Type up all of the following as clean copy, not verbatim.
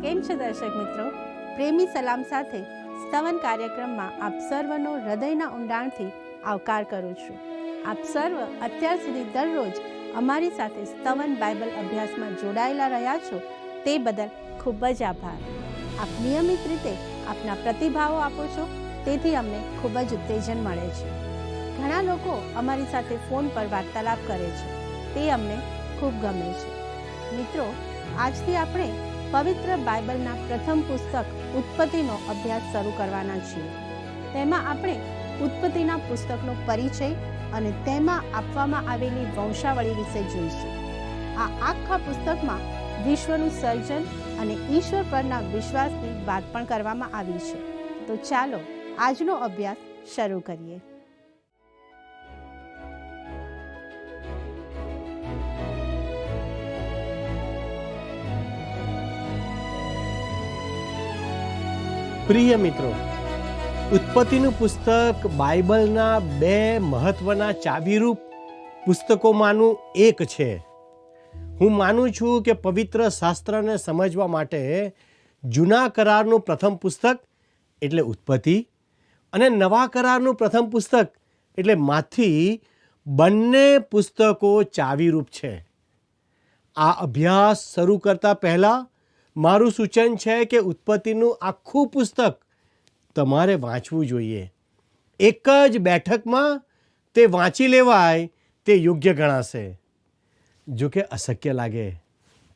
કેમ છે દર્શક મિત્રો? પ્રેમી સલામ સાથે સ્તવન કાર્યક્રમમાં આપ સર્વનો હૃદયના ઊંડાણથી આવકાર કરું છું. આપ સર્વ અત્યાર સુધી દરરોજ અમારી સાથે સ્તવન બાઇબલ અભ્યાસમાં જોડાયેલા રહ્યા છો તે બદલ ખૂબ જ આભાર. આપ નિયમિત રીતે આપના પ્રતિભાવો આપો છો, તેથી અમને ખૂબ જ ઉત્તેજન મળે છે. ઘણા લોકો અમારી સાથે ફોન પર વાર્તાલાપ કરે છે, તે અમને ખૂબ ગમે છે. મિત્રો, આજથી આપણે પવિત્ર બાઇબલના પ્રથમ પુસ્તક ઉત્પત્તિનો અભ્યાસ શરૂ કરવાના છીએ. તેમાં આપણે ઉત્પત્તિના પુસ્તકનો પરિચય અને તેમાં આપવામાં આવેલી વંશાવળી વિશે જોઈશું. આ આખા પુસ્તકમાં વિશ્વનું સર્જન અને ઈશ્વર પરના વિશ્વાસની વાત પણ કરવામાં આવી છે. તો ચાલો આજનો અભ્યાસ શરૂ કરીએ. પ્રિય મિત્રો, ઉત્પત્તિનું પુસ્તક બાઇબલના બે મહત્વના ચાવીરૂપ પુસ્તકોમાંનું એક છે. હું માનું છું કે પવિત્ર શાસ્ત્રને સમજવા માટે જૂના કરારનું પ્રથમ પુસ્તક એટલે ઉત્પત્તિ અને નવા કરારનું પ્રથમ પુસ્તક એટલે માથી બંને પુસ્તકો ચાવીરૂપ છે. આ અભ્યાસ શરૂ કરતા પહેલાં મારું સૂચન છે કે ઉત્પત્તિનું આખું પુસ્તક તમારે વાંચવું જોઈએ. એક જ બેઠકમાં તે વાંચી લેવાય તે યોગ્ય ગણાશે. જો કે અશક્ય લાગે,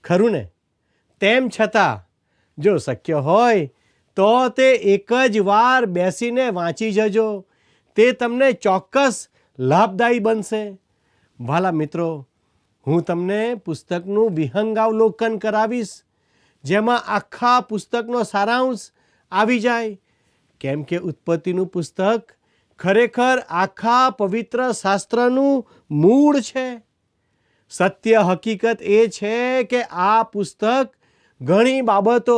ખરું ને? તેમ છતાં જો શક્ય હોય તો તે એક જ વાર બેસીને વાંચી જજો. તે તમને ચોક્કસ લાભદાયી બનશે. વ્હાલા મિત્રો, હું તમને પુસ્તકનું વિહંગાવલોકન કરાવીશ, જેમાં આખા પુસ્તકનો સારાંશ આવી જાય. કેમ કે ઉત્પત્તિનું પુસ્તક ખરેખર આખા પવિત્ર શાસ્ત્રનું મૂળ છે. સત્ય હકીકત એ છે કે આ પુસ્તક ઘણી બાબતો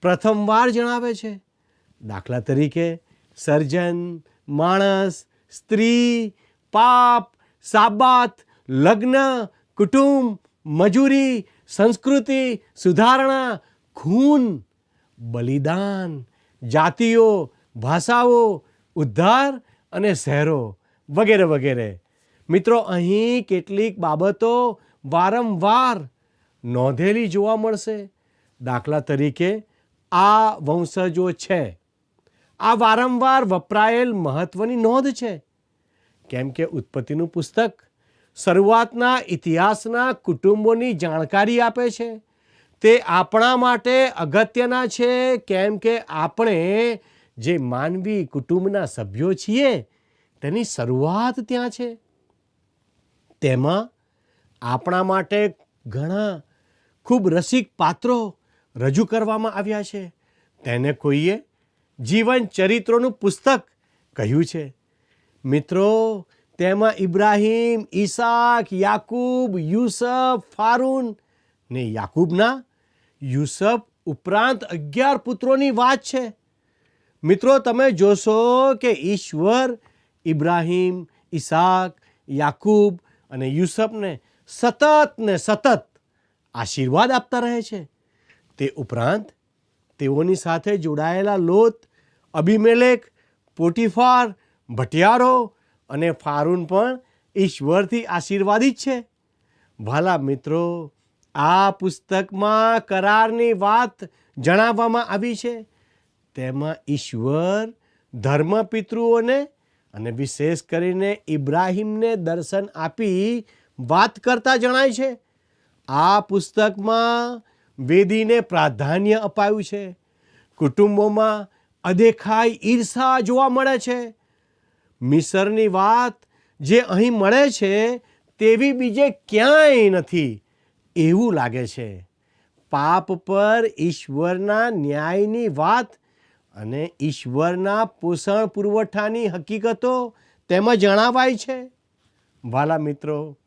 પ્રથમવાર જણાવે છે. દાખલા તરીકે સર્જન, માણસ, સ્ત્રી, પાપ, સાબાત, લગ્ન, કુટુંબ, મજૂરી, સંસ્કૃતિ, સુધારણા, ખૂન, બલિદાન, જાતિઓ, ભાષાઓ, ઉદ્ધાર અને શહેરો વગેરે વગેરે. મિત્રો, અહીં કેટલીક બાબતો વારંવાર નોંધેલી જોવા મળશે. દાખલા તરીકે આ વંશજો છે. આ વારંવાર વપરાયેલ મહત્વની નોંધ છે. કેમ કે ઉત્પત્તિનું પુસ્તક શરૂઆતના ઇતિહાસના કુટુંબોની જાણકારી આપે છે. તે આપણા માટે અગત્યના છે, કેમ કે આપણે જે માનવી કુટુંબના સભ્યો છીએ તેની શરૂઆત ત્યાં છે. તેમાં આપણા માટે ઘણા ખૂબ રસિક પાત્રો રજૂ કરવામાં આવ્યા છે. તેને કોઈએ જીવન ચરિત્રોનું પુસ્તક કહ્યું છે. મિત્રો, તેમાં ઇબ્રાહિમ, ઈસાક, યાકૂબ, યુસફ, ફારૂન ને યાકૂબના યુસફ ઉપરાંત 11 પુત્રોની વાત છે. મિત્રો, તમે જોશો કે ઈશ્વર ઇબ્રાહિમ, ઈસાક, યાકૂબ અને યુસફને સતત આશીર્વાદ આપતા રહે છે. તે ઉપરાંત તેઓની સાથે જોડાયેલા લોત, અબીમેલેક, પોટીફાર, ભટિયારો અને ફારૂન પણ ઈશ્વરથી આશીર્વાદિત છે. વ્હાલા મિત્રો, આ પુસ્તકમાં કરારની વાત જણાવવામાં આવી છે. તેમાં ઈશ્વર ધર્મપિતૃઓને અને વિશેષ કરીને ઇબ્રાહિમને દર્શન આપી વાત કરતા જણાય છે. આ પુસ્તકમાં વેદીને પ્રાધાન્ય અપાયું છે. કુટુંબોમાં અદેખાઈ ઈર્ષા જોવા મળે છે. મિસરની વાત જે અહીં મળે છે તેવી બીજે ક્યાંય નથી એવું લાગે છે. પાપ પર ઈશ્વરના ન્યાયની વાત અને ઈશ્વરના પોષણ પુરવઠાની હકીકતો તેમાં જણાવાય છે. વ્હાલા મિત્રો,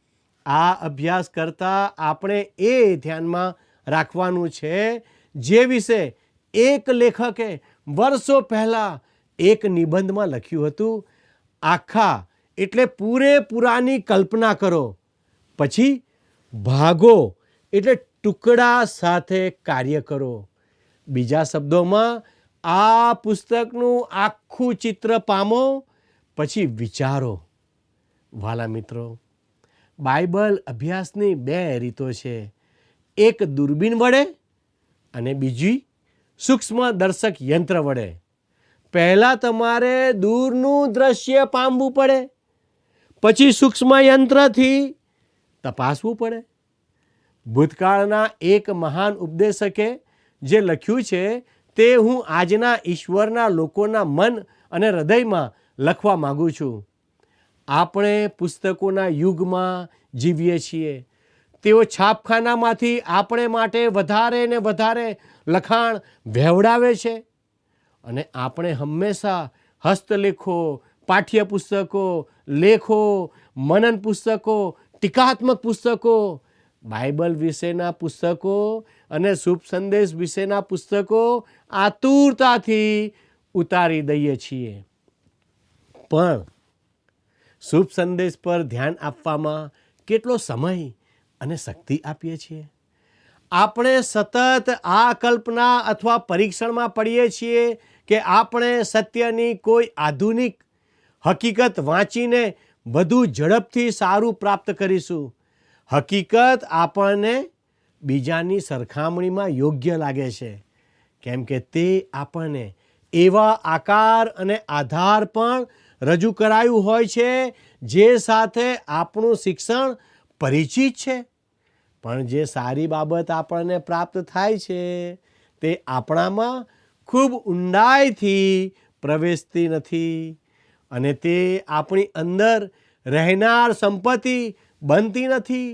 આ અભ્યાસ કરતાં આપણે એ ધ્યાનમાં રાખવાનું છે જે વિશે એક લેખકે વર્ષો પહેલાં એક નિબંધમાં લખ્યું હતું. આખા એટલે પૂરેપૂરાની કલ્પના કરો, પછી ભાગો એટલે ટુકડા સાથે કાર્ય કરો. બીજા શબ્દોમાં આ પુસ્તકનું આખું ચિત્ર પામો, પછી વિચારો. વાલા મિત્રો, બાઇબલ અભ્યાસની 2 રીતો છે. એક દૂરબીન વડે અને બીજી સૂક્ષ્મ દર્શક યંત્ર વડે. પહેલાં તમારે દૂરનું દ્રશ્ય પામવું પડે, પછી સૂક્ષ્મ યંત્રથી તપાસવું પડે. ભૂતકાળના એક મહાન ઉપદેશકે જે લખ્યું છે તે હું આજના ઈશ્વરના લોકોના મન અને હૃદયમાં લખવા માગું છું. આપણે પુસ્તકોના યુગમાં જીવીએ છીએ. તેઓ છાપખાનામાંથી આપણે માટે વધારે ને વધારે લખાણ વહેવડાવે છે અને આપણે હંમેશા હસ્તલેખો, પાઠ્યપુસ્તકો, લેખો, મનન પુસ્તકો, ટીકાત્મક પુસ્તકો, બાઇબલ વિશેના પુસ્તકો અને શુભ સંદેશ વિશેના પુસ્તકો આતુરતાથી ઉતારી દઈએ છીએ. પણ શુભ સંદેશ પર ધ્યાન આપવામાં કેટલો સમય અને શક્તિ આપીએ છીએ? આપણે સતત આ કલ્પના અથવા પરીક્ષણમાં પડીએ છીએ કે આપણે સત્યની કોઈ આધુનિક હકીકત વાંચીને વધુ ઝડપથી સારું પ્રાપ્ત કરીશું. હકીકત આપણને બીજાની સરખામણીમાં યોગ્ય લાગે છે, કેમ કે તે આપણને એવા આકાર અને આધાર પણ રજૂ કરાયું હોય છે જે સાથે આપણું શિક્ષણ પરિચિત છે. પણ જે સારી બાબત આપણને પ્રાપ્ત થાય છે તે આપણામાં ખૂબ ઊંડાઈથી પ્રવેશતી નથી અને તે આપણી અંદર રહેનાર સંપત્તિ બનતી નથી.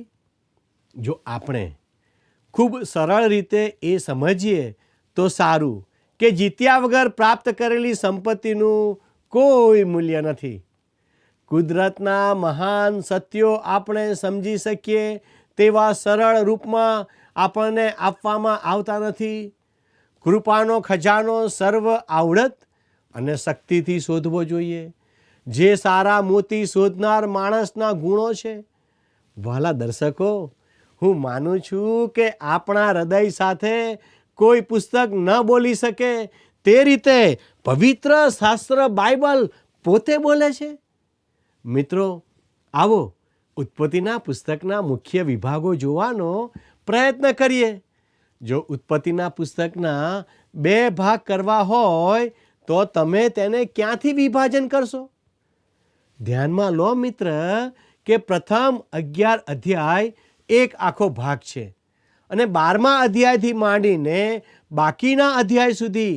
જો આપણે ખૂબ સરળ રીતે એ સમજીએ તો સારું કે જીત્યા વગર પ્રાપ્ત કરેલી સંપત્તિનું કોઈ મૂલ્ય નથી. કુદરતના મહાન સત્યો આપણે સમજી શકીએ તેવા સરળ રૂપમાં આપણને આપવામાં આવતા નથી. કૃપાનો ખજાનો સર્વ આવડત અને શક્તિથી શોધવો જોઈએ, જે સારા મોતી શોધનાર માણસના ગુણો છે. વહાલા દર્શકો, હું માનું છું કે આપણા હૃદય સાથે કોઈ પુસ્તક ન બોલી શકે તે રીતે પવિત્ર શાસ્ત્ર બાઇબલ પોતે બોલે છે. મિત્રો, આવો ઉત્પત્તિના પુસ્તકના મુખ્ય વિભાગો જોવાનો પ્રયત્ન કરીએ. જો ઉત્પત્તિના પુસ્તકના 2 ભાગ કરવા હોય તો તમે તેને ક્યાંથી વિભાજન કરશો? ધ્યાનમાં લો મિત્ર કે પ્રથમ 11 અધ્યાય એક આખો ભાગ છે અને 12મા અધ્યાયથી માંડીને બાકીના અધ્યાય સુધી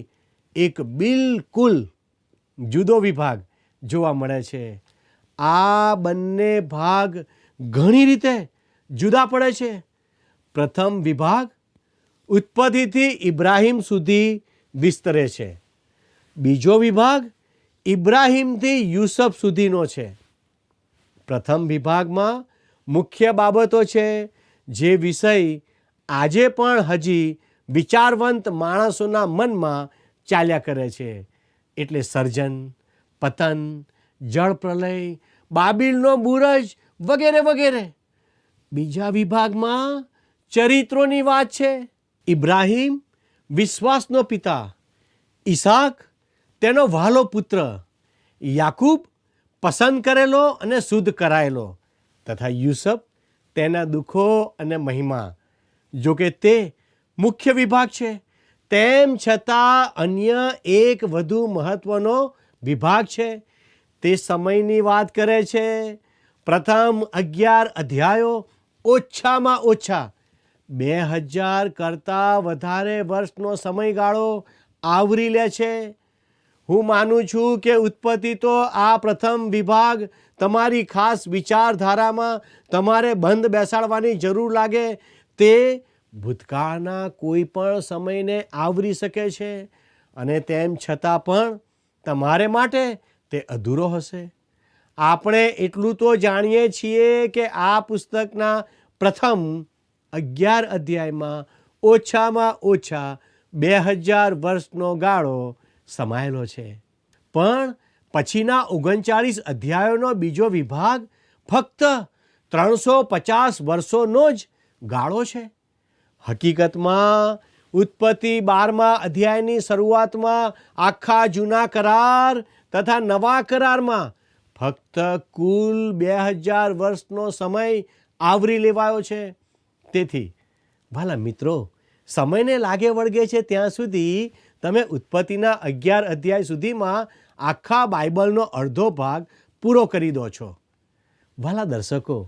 એક બિલકુલ જુદો વિભાગ જોવા મળે છે. આ બંને ભાગ ઘણી રીતે જુદા પડે છે. પ્રથમ વિભાગ ઉત્પત્તિથી ઇબ્રાહિમ સુધી વિસ્તરે છે. બીજો વિભાગ ઇબ્રાહિમથી યુસુફ સુધીનો છે. પ્રથમ વિભાગમાં મુખ્ય બાબતો છે જે વિષય આજે પણ હજી વિચારવંત માણસોના મનમાં ચાલ્યા કરે છે, એટલે સર્જન, પતન, જળ પ્રલય, બાબિલનો બુરજ વગેરે વગેરે. બીજા વિભાગમાં ચરિત્રોની વાત છે. ઇબ્રાહિમ વિશ્વાસનો પિતા, ઈસાક તેનો વહાલો પુત્ર, યાકૂબ પસંદ કરેલો અને શુદ્ધ કરાયેલો, તથા યુસુફ તેના દુઃખો અને મહિમા. જો કે તે મુખ્ય વિભાગ છે, તેમ છતાં અન્ય એક વધુ મહત્વનો વિભાગ છે. તે સમયની વાત કરે છે. પ્રથમ 11 અધ્યાયો ઓછામાં ઓછા 2000 કરતાં વધારે વર્ષનો સમયગાળો આવરી લે છે. હું માનું છું કે ઉત્પત્તિ તો આ પ્રથમ વિભાગ તમારી ખાસ વિચારધારામાં તમારે બંધ બેસાડવાની જરૂર લાગે તે ભૂતકાળના કોઈ પણ સમયને આવરી શકે છે અને તેમ છતાં પણ તમારે માટે તે અધૂરો હશે. આપણે એટલું તો જાણીએ છીએ કે આ પુસ્તકના પ્રથમ 11 અધ્યાયમાં ઓછામાં ઓછા 2000 વર્ષનો ગાળો સમાયેલો છે. પણ પછીના 39 અધ્યાયોનો બીજો વિભાગ ફક્ત 350 વર્ષોનો જ ગાળો છે. હકીકતમાં ઉત્પત્તિ 12મા અધ્યાયની શરૂઆતમાં આખા જૂના કરાર તથા નવા કરારમાં ફક્ત કુલ 2000 વર્ષનો સમય આવરી લેવાયો છે. તેથી ભલા મિત્રો, સમયને લાગે વળગે છે ત્યાં સુધી તમે ઉત્પત્તિના 11 અધ્યાય સુધીમાં આખા બાઇબલનો અડધો ભાગ પૂરો કરી દો છો. ભલા દર્શકો,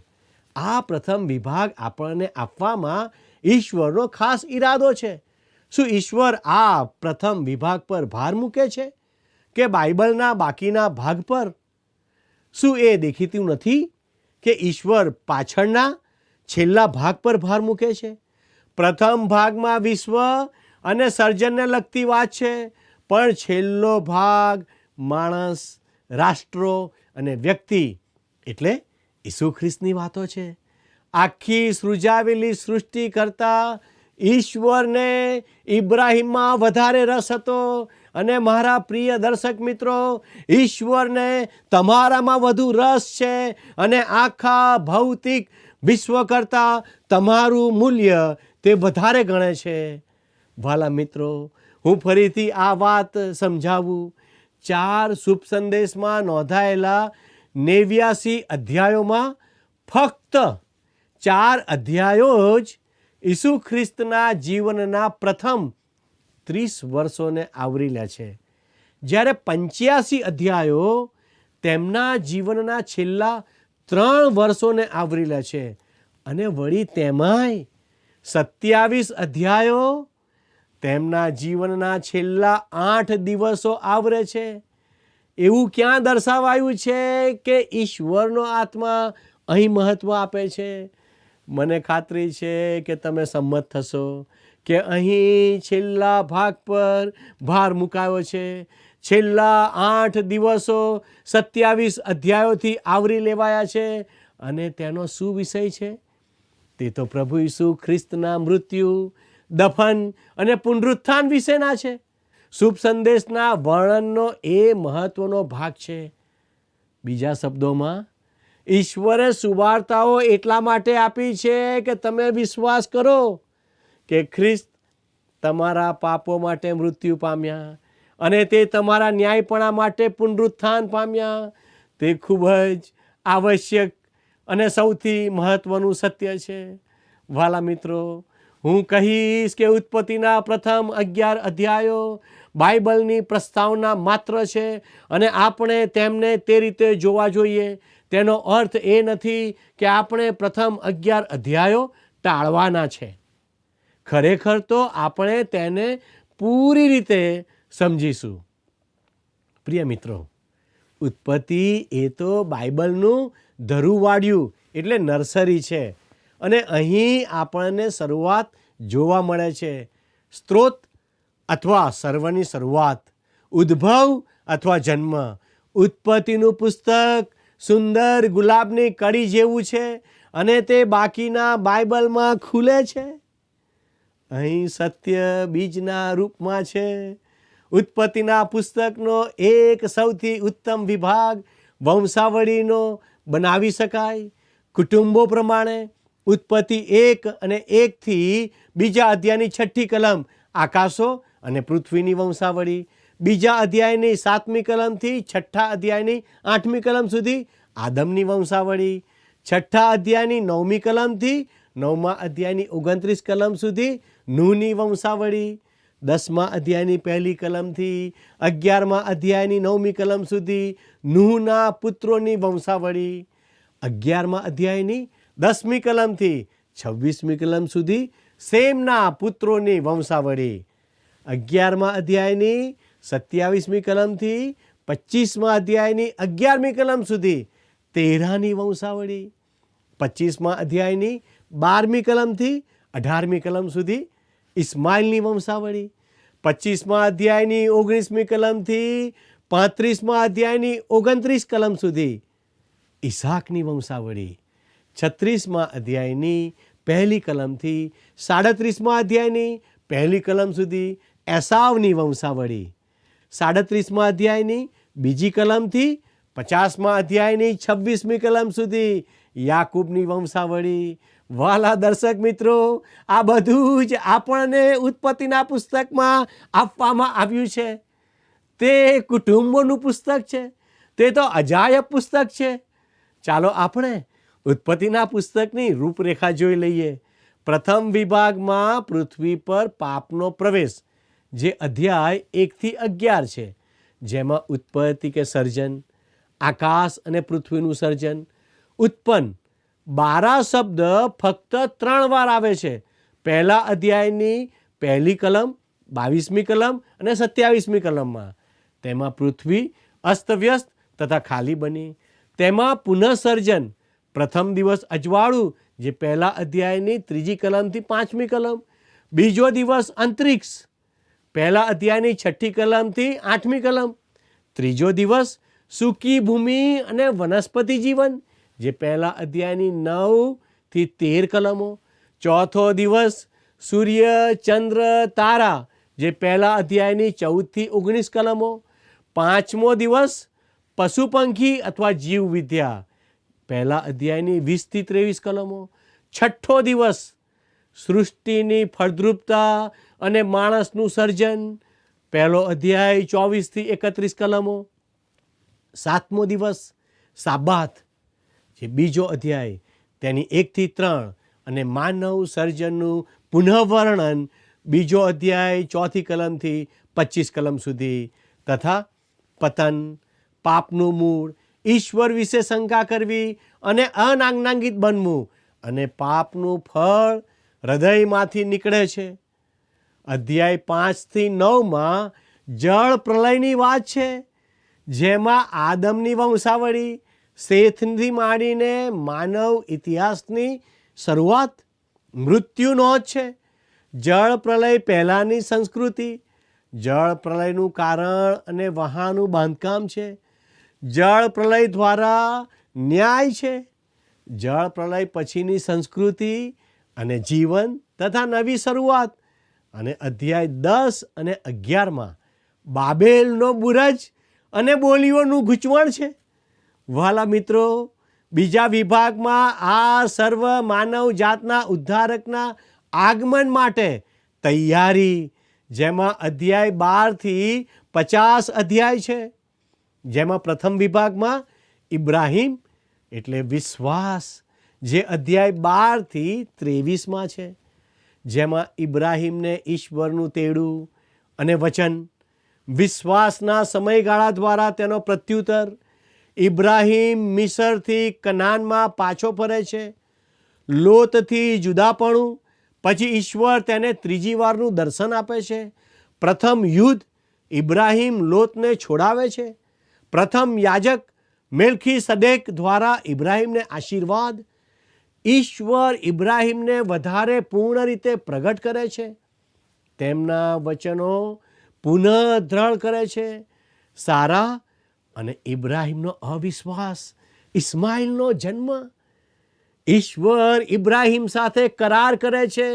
આ પ્રથમ વિભાગ આપણને આપવામાં ઈશ્વરનો ખાસ ઈરાદો છે. શું ઈશ્વર આ પ્રથમ વિભાગ પર ભાર મૂકે છે કે બાઇબલના બાકીના ભાગ પર? શું એ દેખીતું નથી કે ઈશ્વર પાછળના છેલ્લા ભાગ પર ભાર મૂકે છે? પ્રથમ ભાગમાં વિશ્વ અને સર્જનને લગતી વાત છે, પણ છેલ્લો ભાગ માણસ, રાષ્ટ્રો અને વ્યક્તિ એટલે ઈસુ ખ્રિસ્તની વાતો છે. આખી સૃજાવેલી સૃષ્ટિ કરતાં ઈશ્વરને ઇબ્રાહીમમાં વધારે રસ હતો, અને મારા પ્રિય દર્શક મિત્રો, ઈશ્વરને તમારામાં વધુ રસ છે, અને આખા ભૌતિક વિશ્વ કરતાં તમારું મૂલ્ય તે વધારે ગણે છે. વાલા મિત્રો, હું ફરીથી આ વાત સમજાવું. 4 શુભ સંદેશમાં નોંધાયેલા 89 અધ્યાયોમાં ફક્ત 4 અધ્યાયો જ ઈસુ ખ્રિસ્તના જીવનના પ્રથમ 30 વર્ષોને આવરી લે છે, જ્યારે 85 અધ્યાયો તેમના જીવનના છેલ્લા 3 વર્ષોને આવરી લે છે, અને વળી તેમાંય 27 અધ્યાયો તેમના જીવનના છેલ્લા 8 દિવસો આવરે છે. એવું ક્યાં દર્શાવાયું છે કે ઈશ્વરનો આત્મા અહીં મહત્ત્વ આપે છે? મને ખાતરી છે કે તમે સંમત થશો કે અહીં છેલ્લા ભાગ પર ભાર મુકાયો છે. છેલ્લા 8 દિવસો 27 અધ્યાયોથી આવરી લેવાયા છે, અને તેનો શું વિષય છે? તે તો પ્રભુ ઈસુ ખ્રિસ્તના મૃત્યુ, દફન અને પુનરુત્થાન વિશેના છે. શુભ સંદેશના વર્ણનનો એ મહત્વનો ભાગ છે. બીજા શબ્દોમાં, ઈશ્વરે સુવાર્તાઓ એટલા માટે આપી છે કે તમે વિશ્વાસ કરો કે ખ્રિસ્ત તમારા પાપો માટે મૃત્યુ પામ્યા, અને તે તમારા ન્યાયપણા માટે પુનરુત્થાન પામ્યા. તે ખૂબ જ આવશ્યક અને સૌથી મહત્વનું સત્ય છે. વાલા મિત્રો, હું કહીશ કે ઉત્પત્તિના પ્રથમ 11 અધ્યાયો બાઇબલની પ્રસ્તાવના માત્ર છે, અને આપણે તેમને તે રીતે જોવા જોઈએ. તેનો અર્થ એ નથી કે આપણે પ્રથમ 11 અધ્યાયો ટાળવાના છે. ખરેખર તો આપણે તેને પૂરી રીતે સમજીશું. પ્રિય મિત્રો, ઉત્પત્તિ એ તો બાઇબલનું ધરુવાડિયું એટલે નર્સરી છે, અને અહીં આપણને શરૂઆત જોવા મળે છે. સ્ત્રોત અથવા સર્વની શરૂઆત, ઉદ્ભવ અથવા જન્મ. ઉત્પત્તિનું પુસ્તક સુંદર ગુલાબની કળી જેવું છે, અને તે બાકીના બાઇબલમાં ખુલે છે. અહીં સત્ય બીજના રૂપમાં છે. ઉત્પત્તિના પુસ્તકનો એક સૌથી ઉત્તમ વિભાગ વંશાવળીનો બનાવી શકાય. કુટુંબો પ્રમાણે ઉત્પત્તિ 1 અને 1 થી બીજા અધ્યાયની 6ઠી કલમ આકાશો અને પૃથ્વીની વંશાવળી, બીજા અધ્યાયની 7મી કલમથી 6ઠ્ઠા અધ્યાયની 8મી કલમ સુધી આદમની વંશાવળી, 6ઠ્ઠા અધ્યાયની 9મી કલમથી 9મા અધ્યાયની 29 કલમ સુધી નૂહની વંશાવળી, 10મા અધ્યાયની 1લી કલમથી 11મા અધ્યાયની 9મી કલમ સુધી નૂહના પુત્રોની વંશાવળી, 11મા અધ્યાયની 10મી કલમથી 26મી કલમ સુધી સેમના પુત્રોની વંશાવળી, 11મા અધ્યાયની 27મી કલમથી 25મા અધ્યાયની 11મી કલમ સુધી તેરાની વંશાવળી, 25મા અધ્યાયની 12મી કલમથી 18મી કલમ સુધી ઇસ્માઇલની વંશાવળી, 25મા અધ્યાયની 19મી કલમથી 35મા અધ્યાયની 29 કલમ સુધી ઈસાકની વંશાવળી, 36મા અધ્યાયની 1લી કલમથી 37મા અધ્યાયની 1લી કલમ સુધી એસાવની વંશાવળી, 37મા અધ્યાયની 2જી કલમથી 50મા અધ્યાયની 26મી કલમ સુધી યાકૂબની વંશાવળી, વાલા દર્શક મિત્રો, આ બધું જ આપણને ઉત્પત્તિના પુસ્તકમાં આપવામાં આવ્યું છે. તે કુટુંબોનું પુસ્તક છે, તે તો અજાયબ પુસ્તક છે. ચાલો આપણે ઉત્પત્તિના પુસ્તકની રૂપરેખા જોઈ લઈએ. પ્રથમ વિભાગમાં પૃથ્વી પર પાપનો પ્રવેશ, જે અધ્યાય 1-11 છે, જેમાં ઉત્પત્તિ કે સર્જન, આકાશ અને પૃથ્વીનું સર્જન, ઉત્પન્ન 12 શબ્દ ફક્ત 3 વાર આવે છે. પહેલા અધ્યાયની પહેલી કલમ, 22મી કલમ અને 27મી કલમમાં. તેમાં પૃથ્વી અસ્તવ્યસ્ત તથા ખાલી બની. તેમાં પુનઃસર્જન, પ્રથમ દિવસ અજવાળું, જે પહેલા અધ્યાયની 3જી કલમથી 5મી કલમ. બીજો દિવસ અંતરિક્ષ, પહેલા અધ્યાયની 6ઠ્ઠી કલમથી 8મી કલમ. ત્રીજો દિવસ સૂકી ભૂમિ અને વનસ્પતિ જીવન, જે પહેલા અધ્યાયની 9થી 13 કલમો. ચોથો દિવસ સૂર્ય, ચંદ્ર, તારા, જે પહેલા અધ્યાયની 14થી 19 કલમો. પાંચમો દિવસ પશુ પંખી અથવા જીવ વિદ્યા, પહેલા અધ્યાયની 20થી 23 કલમો. છઠ્ઠો દિવસ સૃષ્ટિની ફળદ્રુપતા અને માણસનું સર્જન, પહેલો અધ્યાય 24થી 31 કલમો. સાતમો દિવસ સાબાત, જે બીજો અધ્યાય, તેની 1થી 3 અને માનવ સર્જનનું પુનઃવર્ણન, બીજો અધ્યાય 4થી કલમથી 25 કલમ સુધી. તથા પતન, પાપનું મૂળ, ઈશ્વર વિશે શંકા કરવી અને અનાજ્ઞાંકિત બનવું, અને પાપનું ફળ હૃદયમાંથી નીકળે છે. અધ્યાય 5થી 9માં જળ પ્રલયની વાત છે, જેમાં આદમની વંશાવળી, શેથથી માંડીને માનવ ઇતિહાસની શરૂઆત, મૃત્યુ નોંધ છે. જળ પ્રલય પહેલાંની સંસ્કૃતિ, જળ પ્રલયનું કારણ અને વહાનું બાંધકામ છે. જળ પ્રલય દ્વારા ન્યાય છે. જળ પ્રલય પછીની સંસ્કૃતિ અને જીવન તથા નવી શરૂઆત. અને અધ્યાય 10 અને 11માં બાબેલનો બુરજ અને બોલીઓનું ગૂંચવણ છે. વહાલા મિત્રો, બીજા વિભાગમાં આ સર્વ માનવ જાતના ઉદ્ધારકના આગમન માટે તૈયારી, જેમાં અધ્યાય 12થી 50 અધ્યાય છે. જેમાં પ્રથમ વિભાગમાં ઇબ્રાહિમ એટલે વિશ્વાસ, જે અધ્યાય 12થી 23માં છે. જેમાં ઇબ્રાહિમને ઈશ્વરનું તેડું અને વચન, વિશ્વાસના સમયગાળા દ્વારા તેનો પ્રત્યુત્તર. ઇબ્રાહિમ મિસરથી કનાનમાં પાછો ફરે છે. લોતથી જુદાપણું, પછી ઈશ્વર તેને ત્રીજી વારનું દર્શન આપે છે. પ્રથમ યુદ્ધ, ઇબ્રાહિમ લોતને છોડાવે છે. પ્રથમ યાજક મેલ્ખી સદેક દ્વારા ઇબ્રાહિમને આશીર્વાદ. ઈશ્વર ઇબ્રાહિમને વધારે પૂર્ણ રીતે પ્રગટ કરે છે. તેમના વચનો પુનઃ દ્રઢ કરે છે. સારા અને ઇબ્રાહિમનો અવિશ્વાસ, ઇસ્માઇલનો જન્મ. ઈશ્વર ઇબ્રાહિમ સાથે કરાર કરે છે.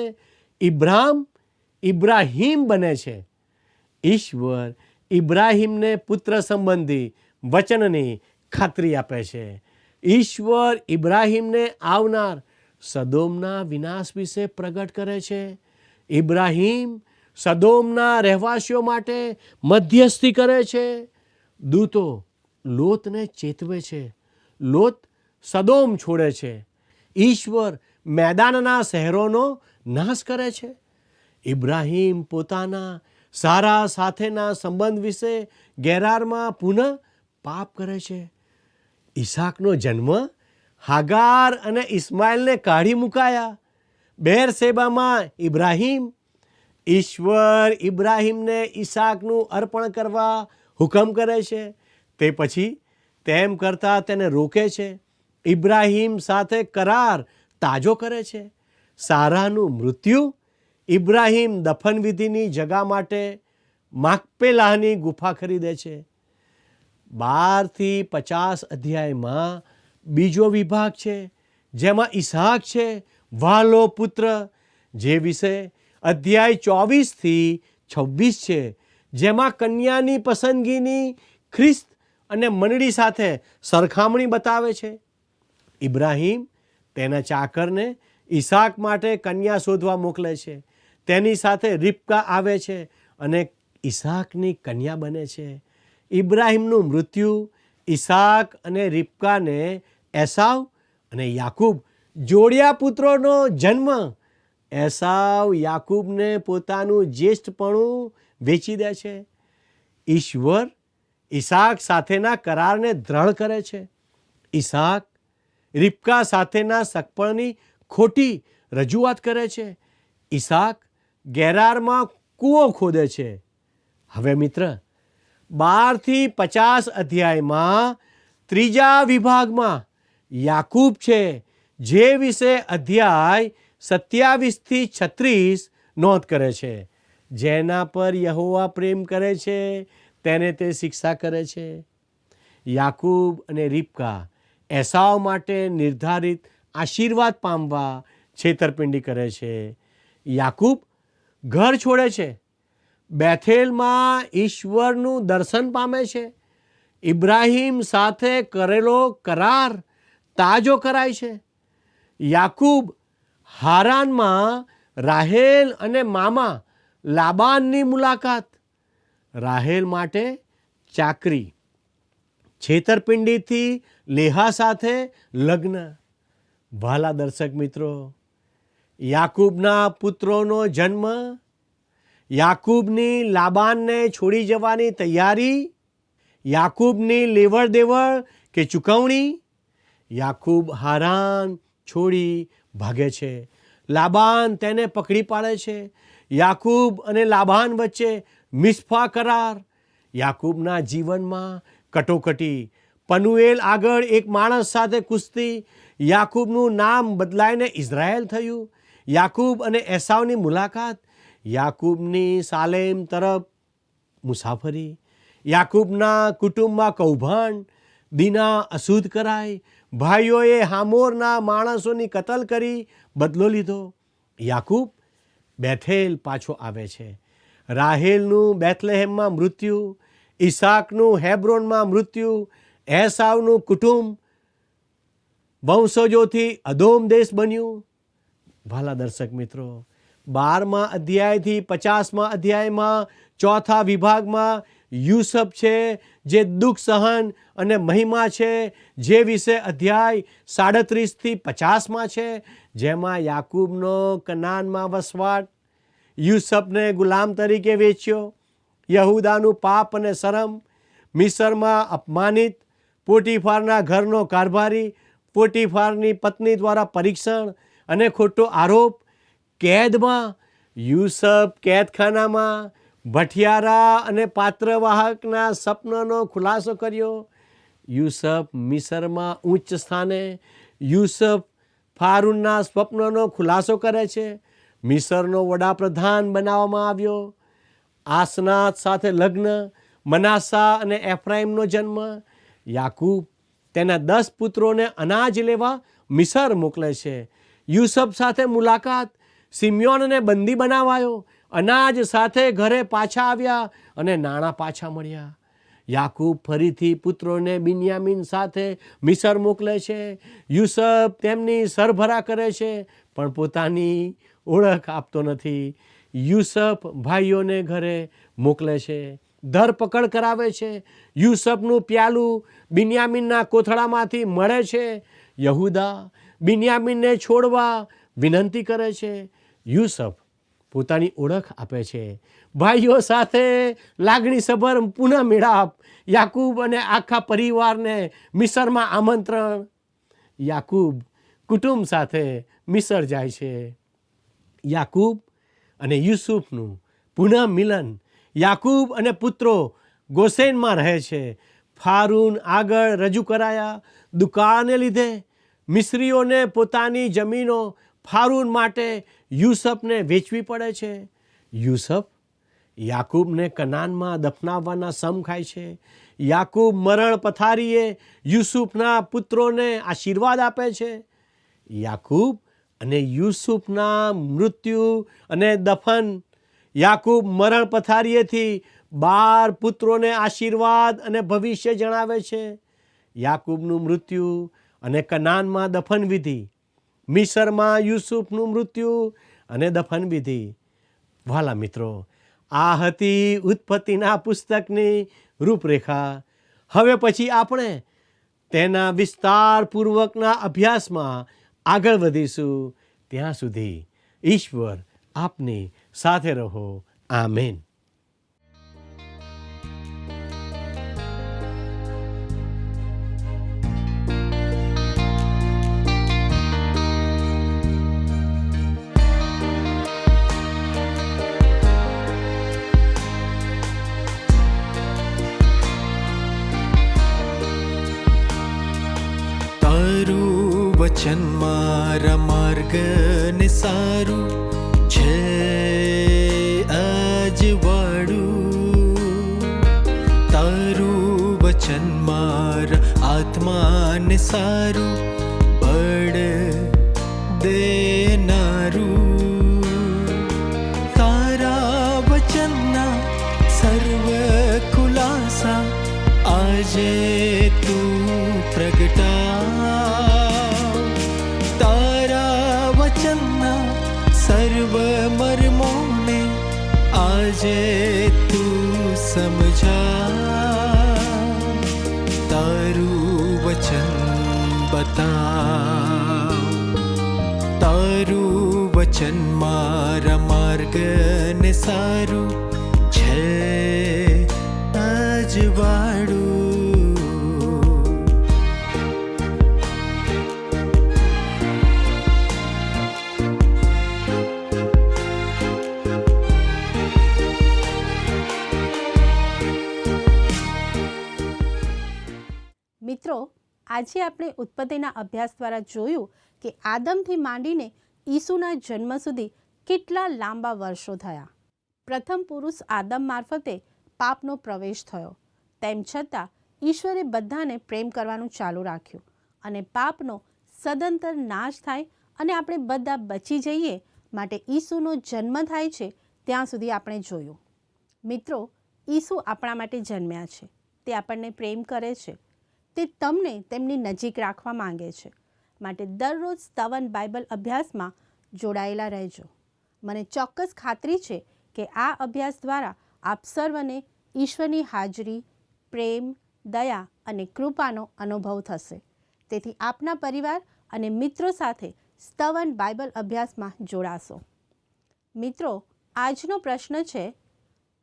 ઇબ્રાહિમ બને છે. ઈશ્વર ઇબ્રાહિમને પુત્ર સંબંધી વચનની ખાતરી આપે છે. ઈશ્વર ઇબ્રાહિમને આવનાર સદોમના વિનાશ વિશે પ્રગટ કરે છે. ઇબ્રાહિમ સદોમના રહેવાસીઓ માટે મધ્યસ્થી કરે છે. દૂતો લોતને ચેતવે છે. લોત સદોમ છોડે છે. ઈશ્વર મેદાનના શહેરોનો નાશ કરે છે. ઇબ્રાહિમ પોતાના સારા સાથેના સંબંધ વિશે ગેરારમાં પુનઃ પાપ કરે છે. ઈસાકનો જન્મ, હાગાર અને ઇસ્માઇલને કાઢી મુકાયા. બેરશેબામાં ઇબ્રાહિમ. ઈશ્વર ઇબ્રાહિમને ઈસાકનું અર્પણ કરવા હુકમ કરે છે. તે પછી તેમ કરતાં તેને રોકે છે. ઇબ્રાહિમ સાથે કરાર તાજો કરે છે. સારાનું મૃત્યુ. ઇબ્રાહિમ દફનવિધિની જગા માટે માકપેલાહની ગુફા ખરીદે છે. 12થી 50 અધ્યાયમાં બીજો વિભાગ છે, જેમાં ઈસાક છે, વહાલો પુત્ર, જે વિશે અધ્યાય 24થી 26 છે, જેમાં કન્યાની પસંદગીની ખ્રિસ્ત અને મંડળી સાથે સરખામણી બતાવે છે. ઇબ્રાહિમ તેના ચાકરને ઈસાક માટે કન્યા શોધવા મોકલે છે. તેની સાથે રિબકા આવે છે અને ઈસાકની કન્યા બને છે. ઇબ્રાહિમનું મૃત્યુ, ઈસાક અને રિબકાને એસાવ અને યાકૂબ જોડિયા પુત્રોનો જન્મ. એસાવ યાકૂબને પોતાનું જ્યેષ્ઠપણું વેચી દે છે. ઈશ્વર ઈસાક સાથેના કરારને દ્રઢ કરે છે. ઈસાક રિબકા સાથેના સગપણની ખોટી રજૂઆત કરે છે. ઈસાક ગેરારમાં કૂવો ખોદે છે. હવે મિત્ર, 12 થી 50 અધ્યાયમાં ત્રીજા વિભાગમાં યાકૂબ છે, જે વિશે અધ્યાય 27 થી 36 નોંધ કરે છે. જેના પર યહોવા પ્રેમ કરે છે તેને તે શિક્ષા કરે છે. યાકૂબ અને રિબકા એસાવ માટે નિર્ધારિત આશીર્વાદ પામવા છેતરપિંડી કરે છે. યાકૂબ ઘર છોડે છે. બેથેલમાં ઈશ્વરનું દર્શન પામે છે. ઇબ્રાહિમ સાથે કરેલો કરાર તાજો કરાય છે. યાકૂબ હારાનમાં રાહેલ અને મામા લાબાનની મુલાકાત. રાહેલ માટે ચાકરી. છેતરપિંડીથી લેહા સાથે લગ્ન. વહાલા દર્શક મિત્રો, યાકૂબના પુત્રોનો જન્મ, યાકૂબની લાબાનને છોડી જવાની તૈયારી, યાકૂબની લેવડ દેવડ કે ચૂકવણી. યાકૂબ હારાન છોડી ભાગે છે. લાબાન તેને પકડી પાડે છે. યાકૂબ અને લાબાન વચ્ચે મિસ્ફા કરાર. યાકૂબના જીવનમાં કટોકટી. પનુએલ આગળ એક માણસ સાથે કુસ્તી. યાકૂબનું નામ બદલાઈને ઇઝરાયેલ થયું. યાકૂબ અને એસાવની મુલાકાત. યાકૂબની સાલેમ તરફ મુસાફરી. યાકૂબના કુટુંબમાં કૌભાંડ. દીના અશુદ્ધ કરાય. ભાઈઓએ હામોરના માણસોની કતલ કરી બદલો લીધો. યાકૂબ બેથેલ પાછો આવે છે. રાહેલનું બેથલેહેમમાં મૃત્યુ. ઈસાકનું હેબ્રોનમાં મૃત્યુ. એસાવનું કુટુંબ વંશજોથી અદોમ દેશ બન્યું. ભાલા દર્શક મિત્રો, 12મા અધ્યાયથી 50મા અધ્યાયમાં ચોથા વિભાગમાં યુસફ છે, જે દુઃખ સહન અને મહિમા છે, જે વિશે અધ્યાય 37 થી 50માં છે, જેમાં યાકૂબનો કનાનમાં વસવાટ, યુસફને ગુલામ તરીકે વેચ્યો, યહૂદાનું પાપ અને શરમ, મિસરમાં અપમાનિત, પોટીફારના ઘરનો કારભારી, પોટીફારની પત્ની દ્વારા પરીક્ષણ અને ખોટો આરોપ, કેદમાં, યુસફ કેદખાનામાં, ભઠિયારા અને પાત્રવાહકના સપનાનો ખુલાસો કર્યો. યુસફ મિસરમાં ઉચ્ચ સ્થાને. યુસફ ફારૂનના સ્વપ્નનો ખુલાસો કરે છે. મિસરનો વડાપ્રધાન બનાવવામાં આવ્યો. આસનાત સાથે લગ્ન. મનાસા અને એફ્રાઈમનો જન્મ. યાકૂબ તેના 10 પુત્રોને અનાજ લેવા મિસર મોકલે છે. યુસફ સાથે મુલાકાત. સિમ્યોનને બંદી બનાવાયો. અનાજ સાથે ઘરે પાછા આવ્યા અને નાણાં પાછા મળ્યા. યાકૂબ ફરીથી પુત્રોને બિન્યામીન સાથે મિસર મોકલે છે. યુસફ તેમની સરભરા કરે છે, પણ પોતાની ઓળખ આપતો નથી. યુસફ ભાઈઓને ઘરે મોકલે છે. ધરપકડ કરાવે છે. યુસફનું પ્યાલું બિન્યામીનના કોથળામાંથી મળે છે. યહૂદા બિન્યામીનને છોડવા વિનંતી કરે છે. યુસફ પોતાની ઓળખ આપે છે. ભાઈઓ સાથે લાગણીસભર પુનઃ મેળાપ. યાકૂબ અને આખા પરિવારને મિસરમાં આમંત્રણ. યાકૂબ કુટુંબ સાથે મિસર જાય છે. યાકૂબ અને યુસુફનું પુનઃ મિલન. યાકૂબ અને પુત્રો ગોસેનમાં રહે છે. ફારૂન આગળ રજૂ કરાયા. દુકાળને લીધે મિસ્રીઓને પોતાની જમીનો ફારૂન માટે યુસફને વેચવી પડે છે. યુસફ યાકૂબને કનાનમાં દફનાવવાના સમ ખાય છે. યાકૂબ મરણ પથારીએ યુસુફના પુત્રોને આશીર્વાદ આપે છે. યાકૂબ અને યુસુફના મૃત્યુ અને દફન. યાકૂબ મરણ પથારીએથી 12 પુત્રોને આશીર્વાદ અને ભવિષ્ય જણાવે છે. યાકૂબનું મૃત્યુ અને કનાનમાં દફન વિધિ. મિસરમાં યુસુફનું મૃત્યુ અને દફનવિધિ. વહાલા મિત્રો, આ હતી ઉત્પત્તિના પુસ્તકની રૂપરેખા. હવે પછી આપણે તેના વિસ્તારપૂર્વકના અભ્યાસમાં આગળ વધીશું. ત્યાં સુધી ઈશ્વર આપની સાથે રહો. આમેન. વચન મારા માર્ગને સારું છે અજવાળું. તારું વચન મારા આત્માને સારું બળ દેનારું. તારા વચનના સર્વ ખુલાસા આજે તું પ્રગટા. સર્વ મર્મોને આજે તું સમજા. તારું વચન બતાવ. તારું વચન મારા માર્ગને સારું છે અજવાળું. મિત્રો, આજે આપણે ઉત્પત્તિના અભ્યાસ દ્વારા જોયું કે આદમથી માંડીને ઈસુના જન્મ સુધી કેટલા લાંબા વર્ષો થયા. પ્રથમ પુરુષ આદમ મારફતે પાપનો પ્રવેશ થયો. તેમ છતાં ઈશ્વરે બધાને પ્રેમ કરવાનું ચાલુ રાખ્યું અને પાપનો સદંતર નાશ થાય અને આપણે બધા બચી જઈએ માટે ઈસુનો જન્મ થાય છે ત્યાં સુધી આપણે જોયું. મિત્રો, ઈસુ આપણા માટે જન્મ્યા છે. તે આપણને પ્રેમ કરે છે. તે તમને તેમની નજીક રાખવા માંગે છે. માટે દરરોજ સ્તવન બાઇબલ અભ્યાસમાં જોડાયેલા રહેજો. મને ચોક્કસ ખાતરી છે કે આ અભ્યાસ દ્વારા આપ સર્વને ઈશ્વરની હાજરી, પ્રેમ, દયા અને કૃપાનો અનુભવ થશે. તેથી આપના પરિવાર અને મિત્રો સાથે સ્તવન બાઇબલ અભ્યાસમાં જોડાશો. મિત્રો, આજનો પ્રશ્ન છે,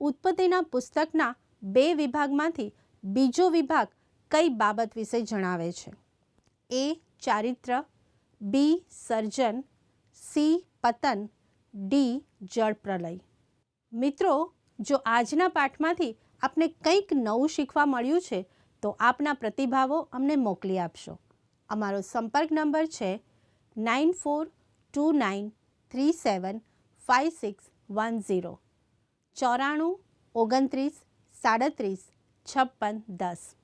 ઉત્પત્તિના પુસ્તકના 2 વિભાગમાંથી બીજો વિભાગ કઈ બાબત વિશે જણાવે છે? એ. ચારિત્ર, બી. સર્જન, સી. પતન, ડી. જળપ્રલય. મિત્રો, જો આજના પાઠમાંથી આપને કંઈક નવું શીખવા મળ્યું છે તો આપના પ્રતિભાવો અમને મોકલી આપશો. અમારો સંપર્ક નંબર છે 9429375610 9429375610.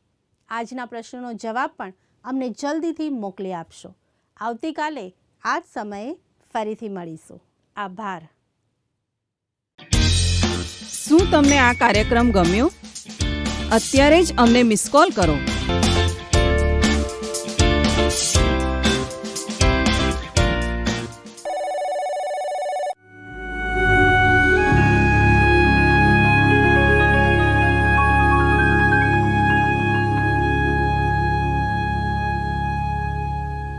આજના પ્રશ્નનો જવાબ પણ અમને જલ્દીથી મોકલી આપશો. આવતીકાલે આ જ સમયે ફરીથી મળીશું. આભાર. શું તમને આ કાર્યક્રમ ગમ્યો? અત્યારે જ અમને મિસ કોલ કરો.